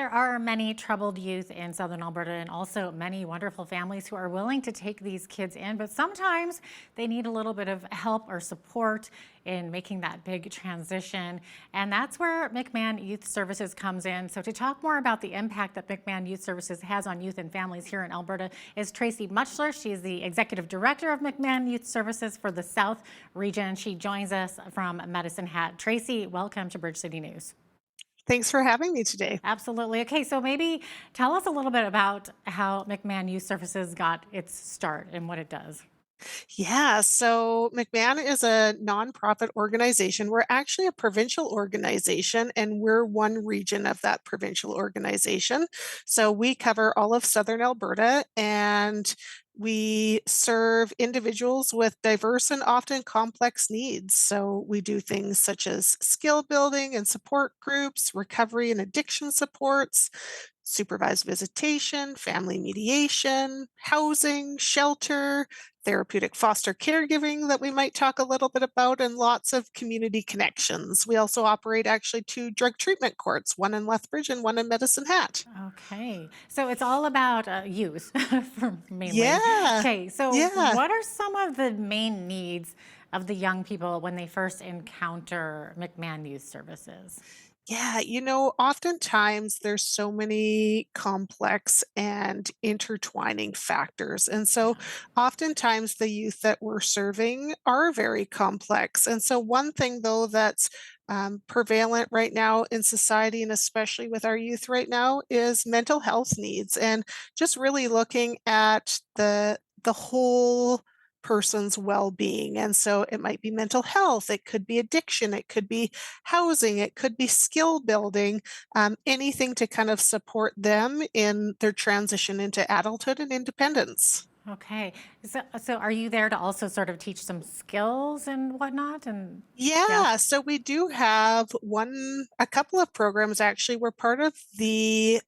There are many troubled youth in Southern Alberta and also many wonderful families who are willing to take these kids in, but sometimes they need a little bit of help or support in making that big transition. And that's where McMan Youth Services comes in. So to talk more about the impact that McMan Youth Services has on youth and families here in Alberta is Tracie Mutschler. She is the Executive Director of McMan Youth Services for the South region. She joins us from Medicine Hat. Tracie, welcome to Bridge City News. Thanks for having me today. Absolutely. Okay, so maybe tell us a little bit about how McMahon Youth Services got its start and what it does. Yeah, so McMan is a nonprofit organization. We're actually a provincial organization, and we're one region of that provincial organization. So we cover all of Southern Alberta, and we serve individuals with diverse and often complex needs. So we do things such as skill building and support groups, recovery and addiction supports, supervised visitation, family mediation, housing, shelter, therapeutic foster caregiving that we might talk a little bit about, and lots of community connections. We also operate actually two drug treatment courts, one in Lethbridge and one in Medicine Hat. Okay, so it's all about youth mainly. Yeah, Okay, so yeah. what are some of the main needs of the young people when they first encounter McMahon Youth Services? Yeah, oftentimes there's so many complex and intertwining factors. And so Yeah. oftentimes the youth that we're serving are very complex. And so one thing though that's prevalent right now in society, and especially with our youth right now, is mental health needs, and just really looking at the whole person's well-being. And so it might be mental health, it could be addiction, it could be housing, it could be skill building, anything to kind of support them in their transition into adulthood and independence. Okay, so are you there to also sort of teach some skills and whatnot? And yeah. Yeah, so we do have a couple of programs actually. We're part of the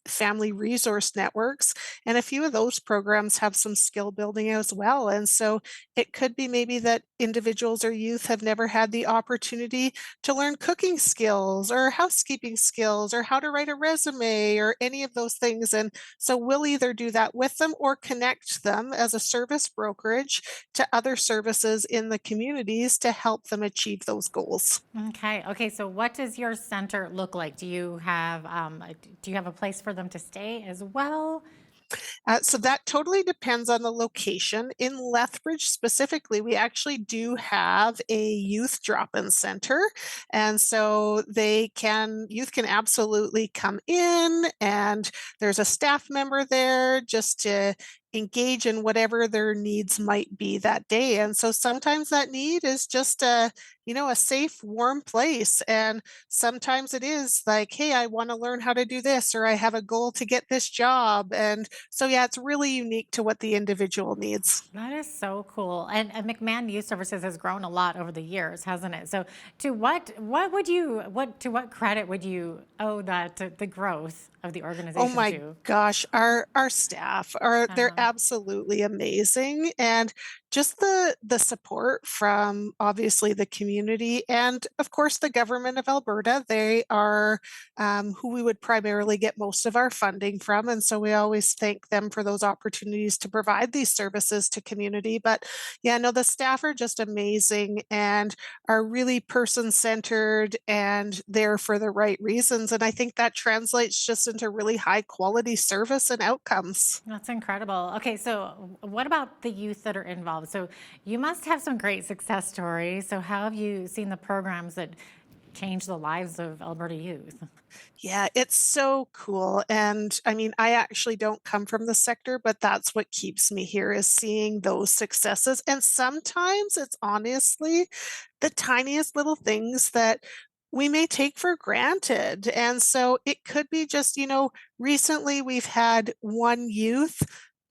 family resource networks, and a few of those programs have some skill building as well. And so it could be maybe that individuals or youth have never had the opportunity to learn cooking skills or housekeeping skills or how to write a resume or any of those things. And so we'll either do that with them or connect them as a service brokerage to other services in the communities to help them achieve those goals. Okay. Okay. So, what does your center look like? Do you have a place for them to stay as well? So that totally depends on the location. In Lethbridge specifically, we actually do have a youth drop-in center. And so youth can absolutely come in, and there's a staff member there just to engage in whatever their needs might be that day. And so sometimes that need is just a safe, warm place. And sometimes it is like, hey, I want to learn how to do this, or I have a goal to get this job. And so, yeah, it's really unique to what the individual needs. That is so cool. And McMahon Youth Services has grown a lot over the years, hasn't it? So, to what credit would you owe that to the growth of the Oh organization my to? gosh, our staff are they're Uh, absolutely amazing, and just the support from obviously the community and of course the government of Alberta. They are who we would primarily get most of our funding from, and so we always thank them for those opportunities to provide these services to community. But yeah, no, the staff are just amazing and are really person-centered and there for the right reasons, and I think that translates just into really high quality service and outcomes. That's incredible. Okay, so what about the youth that are involved? So you must have some great success stories. So how have you seen the programs that change the lives of Alberta youth? Yeah, it's so cool, and I mean, I actually don't come from the sector, but that's what keeps me here is seeing those successes, and sometimes it's honestly the tiniest little things that we may take for granted. And so it could be just, recently we've had one youth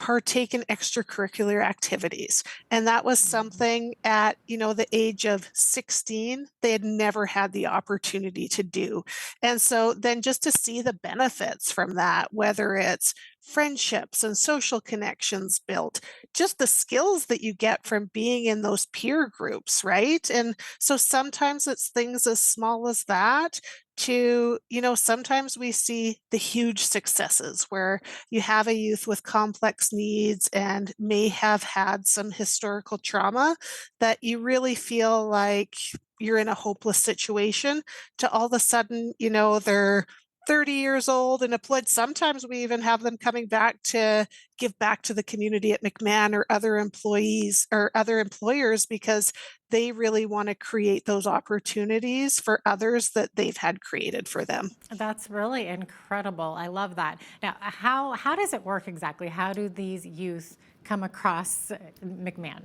partake in extracurricular activities. And that was Mhm. something at, the age of 16, they had never had the opportunity to do. And so then just to see the benefits from that, whether it's friendships and social connections built, just the skills that you get from being in those peer groups, right? And so sometimes it's things as small as that to, sometimes we see the huge successes where you have a youth with complex needs and may have had some historical trauma that you really feel like you're in a hopeless situation to all of a sudden, they're 30 years old and applied. Sometimes we even have them coming back to give back to the community at McMahon or other employees or other employers because they really want to create those opportunities for others that they've had created for them. That's really incredible. I love that. Now, how does it work exactly? How do these youth come across McMahon?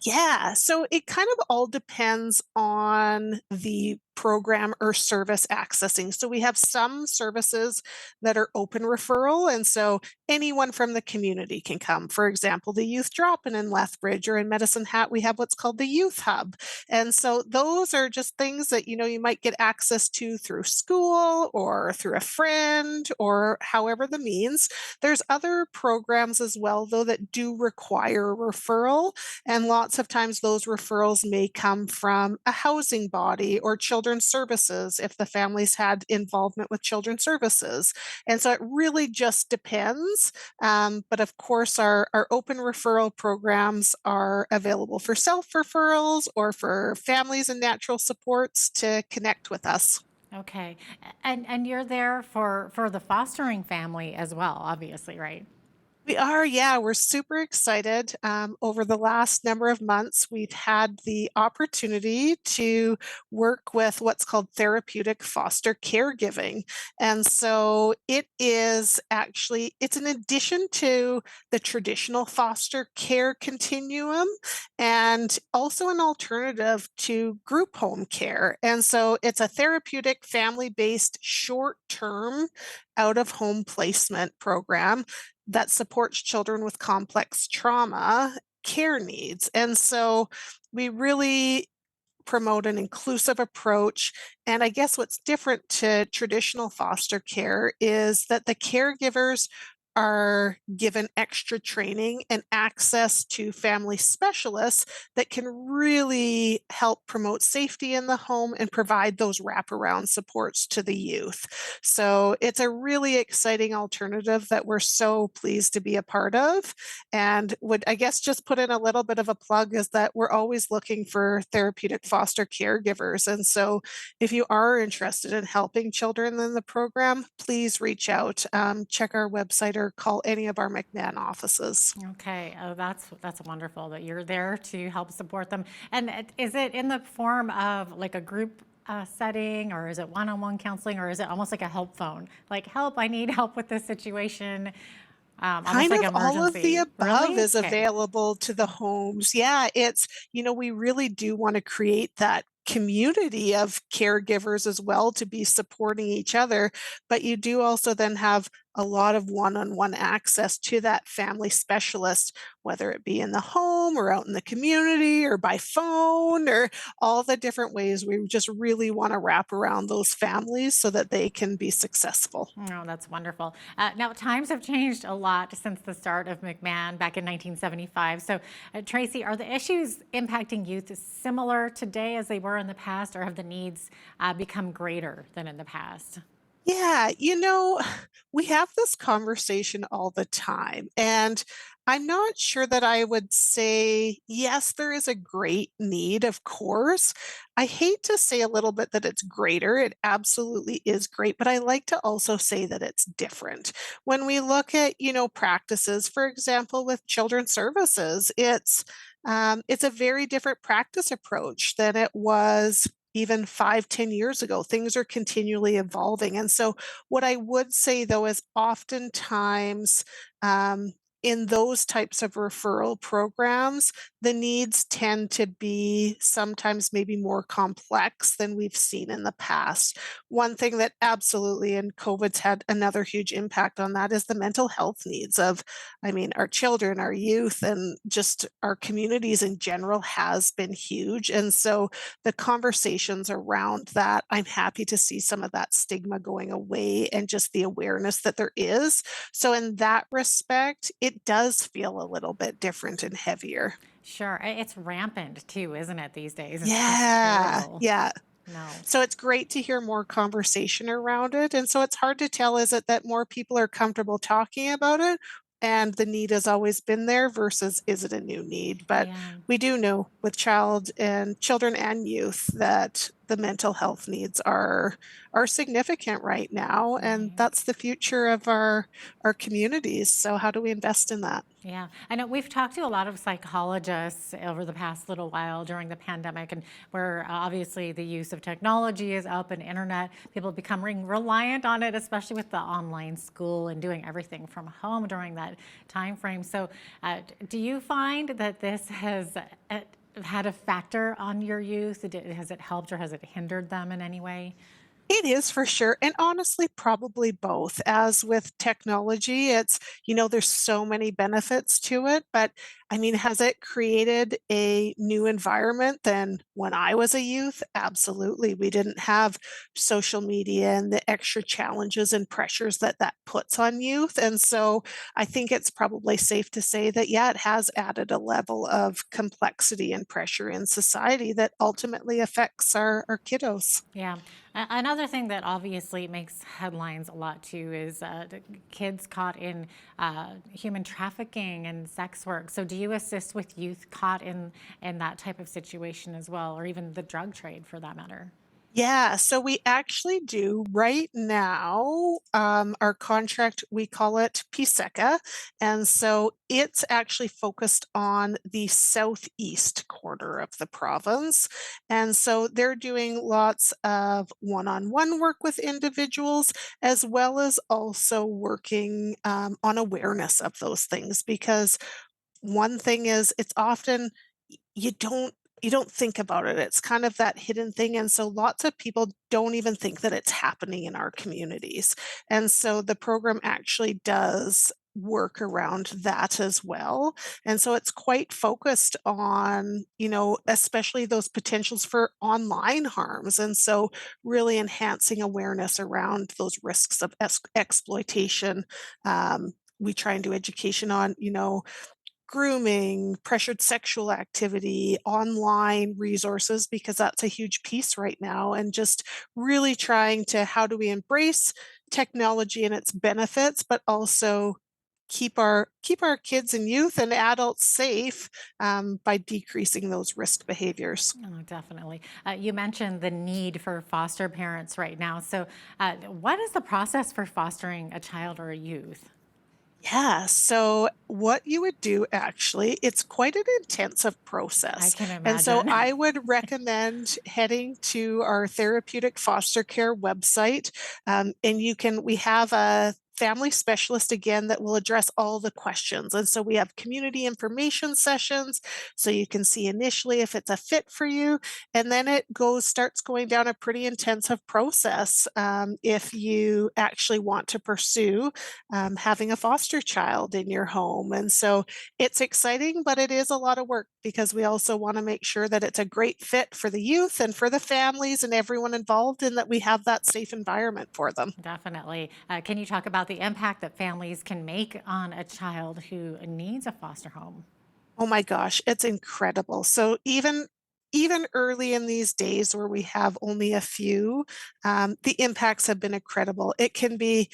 Yeah, so it kind of all depends on the program or service accessing. So we have some services that are open referral, and so anyone from the community can come. For example, the Youth Drop-In in Lethbridge or in Medicine Hat, we have what's called the Youth Hub. And so those are just things that you might get access to through school or through a friend or however the means. There's other programs as well, though, that do require a referral. And lots of times those referrals may come from a housing body or children's services if the family's had involvement with children's services. And so it really just depends. But of course, our open referral programs are available for self referrals or for families and natural supports to connect with us. Okay, and you're there for the fostering family as well, obviously, right? We are, yeah, we're super excited. Over the last number of months, we've had the opportunity to work with what's called therapeutic foster caregiving. And so it's an addition to the traditional foster care continuum and also an alternative to group home care. And so it's a therapeutic family-based short-term out of home placement program that supports children with complex trauma care needs. And so we really promote an inclusive approach. And I guess what's different to traditional foster care is that the caregivers are given extra training and access to family specialists that can really help promote safety in the home and provide those wraparound supports to the youth. So it's a really exciting alternative that we're so pleased to be a part of. And would, I guess, just put in a little bit of a plug is that we're always looking for therapeutic foster caregivers. And so if you are interested in helping children in the program, please reach out. Check our website or call any of our McMahon offices. Okay, oh, that's wonderful that you're there to help support them. And is it in the form of like a group setting, or is it one-on-one counseling, or is it almost like a help phone? Like, help, I need help with this situation, almost Kind like of all of the emergency. above Really? is Okay. available to the homes. Yeah, we really do want to create that community of caregivers as well to be supporting each other. But you do also then have a lot of one on one access to that family specialist, whether it be in the home or out in the community or by phone or all the different ways. We just really want to wrap around those families so that they can be successful. Oh, that's wonderful. Now, times have changed a lot since the start of McMahon back in 1975. So, Tracie, are the issues impacting youth similar today as they were in the past, or have the needs become greater than in the past? Yeah, we have this conversation all the time, and I'm not sure that I would say, yes, there is a great need, of course. I hate to say a little bit that it's greater. It absolutely is great, but I like to also say that it's different. When we look at, practices, for example, with children's services, it's a very different practice approach than it was even 5, 10 years ago. Things are continually evolving. And so, what I would say though is oftentimes in those types of referral programs, the needs tend to be sometimes maybe more complex than we've seen in the past. One thing that absolutely, and COVID's had another huge impact on that, is the mental health needs of, I mean, our children, our youth, and just our communities in general has been huge. And so the conversations around that, I'm happy to see some of that stigma going away and just the awareness that there is. So, in that respect, it does feel a little bit different and heavier. Sure. It's rampant too, isn't it, these days? It's just Yeah, terrible. yeah. No. So it's great to hear more conversation around it, and so it's hard to tell, is it that more people are comfortable talking about it and the need has always been there versus is it a new need? But Yeah. we do know with children and youth that the mental health needs are significant right now, and Right. that's the future of our communities. So how do we invest in that? Yeah, I know we've talked to a lot of psychologists over the past little while during the pandemic, and where obviously the use of technology is up and internet, people becoming reliant on it, especially with the online school and doing everything from home during that time frame. So, do you find that this has had a factor on your youth? Has it helped or has it hindered them in any way? It is for sure, and honestly, probably both. As with technology, there's so many benefits to it, but I mean, has it created a new environment than when I was a youth? Absolutely. We didn't have social media and the extra challenges and pressures that that puts on youth, and so I think it's probably safe to say that, yeah, it has added a level of complexity and pressure in society that ultimately affects our kiddos. Yeah. Another thing that obviously makes headlines a lot too is the kids caught in human trafficking and sex work. So, do you assist with youth caught in that type of situation as well, or even the drug trade for that matter? Yeah, so we actually do right now. Our contract, we call it PSECA, and so it's actually focused on the southeast quarter of the province. And so they're doing lots of one on one work with individuals, as well as also working on awareness of those things. Because one thing is, it's often you don't think about it. It's kind of that hidden thing, and so lots of people don't even think that it's happening in our communities. And so the program actually does work around that as well. And so it's quite focused on, especially those potentials for online harms. And so really enhancing awareness around those risks of exploitation. We try and do education on, grooming, pressured sexual activity, online resources, because that's a huge piece right now, and just really trying to how do we embrace technology and its benefits, but also keep our kids and youth and adults safe by decreasing those risk behaviors. Oh, definitely. You mentioned the need for foster parents right now. So, what is the process for fostering a child or a youth? Yeah, so what you would do actually, it's quite an intensive I process. can And so imagine. I would recommend heading to our therapeutic foster care website. And we have a family specialist again that will address all the questions. And so we have community information sessions so you can see initially if it's a fit for you. And then starts going down a pretty intensive process if you actually want to pursue having a foster child in your home. And so it's exciting, but it is a lot of work because we also want to make sure that it's a great fit for the youth and for the families and everyone involved, and that we have that safe environment for them. Definitely. Can you talk about the impact that families can make on a child who needs a foster home? Oh my gosh, it's incredible. So even early in these days where we have only a few, the impacts have been incredible. It can be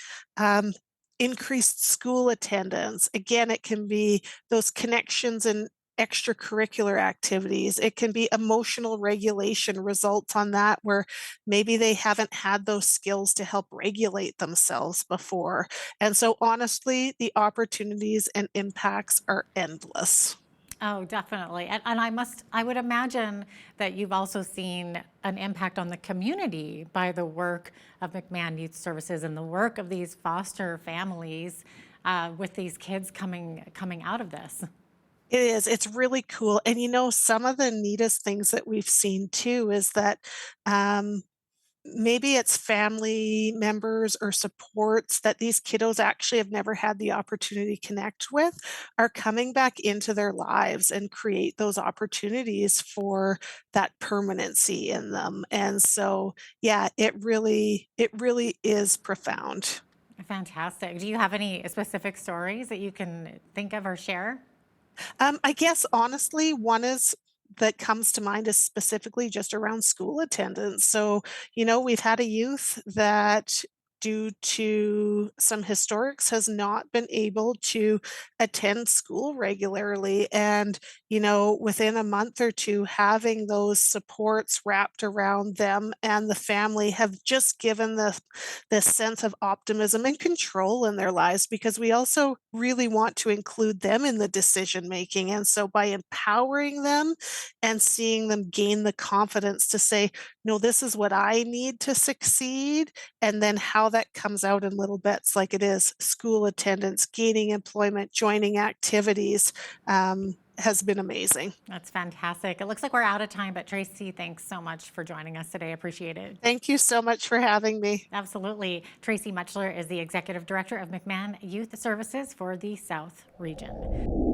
increased school attendance. Again, it can be those connections and extracurricular activities. It can be emotional regulation results on that where maybe they haven't had those skills to help regulate themselves before. And so honestly, the opportunities and impacts are endless. Oh, definitely. And I would imagine that you've also seen an impact on the community by the work of McMahon Youth Services and the work of these foster families with these kids coming out of this. It is, it's really cool, and, some of the neatest things that we've seen too is that, um, maybe it's family members or supports that these kiddos actually have never had the opportunity to connect with, are coming back into their lives and create those opportunities for that permanency in them, and so, yeah, it really is profound. Fantastic. Do you have any specific stories that you can think of or share? I guess honestly, one is that comes to mind is specifically just around school attendance. So, we've had a youth that due to some historics has not been able to attend school regularly and within a month or two having those supports wrapped around them and the family have just given this sense of optimism and control in their lives because we also really want to include them in the decision making. And so by empowering them and seeing them gain the confidence to say, no, this is what I need to succeed. And then how that comes out in little bits like it is school attendance, gaining employment, joining activities, has been amazing. That's fantastic. It looks like we're out of time, but Tracie, thanks so much for joining us today. Appreciate it. Thank you so much for having me. Absolutely. Tracie Mutschler is the Executive Director of McMan Youth Services for the South Region.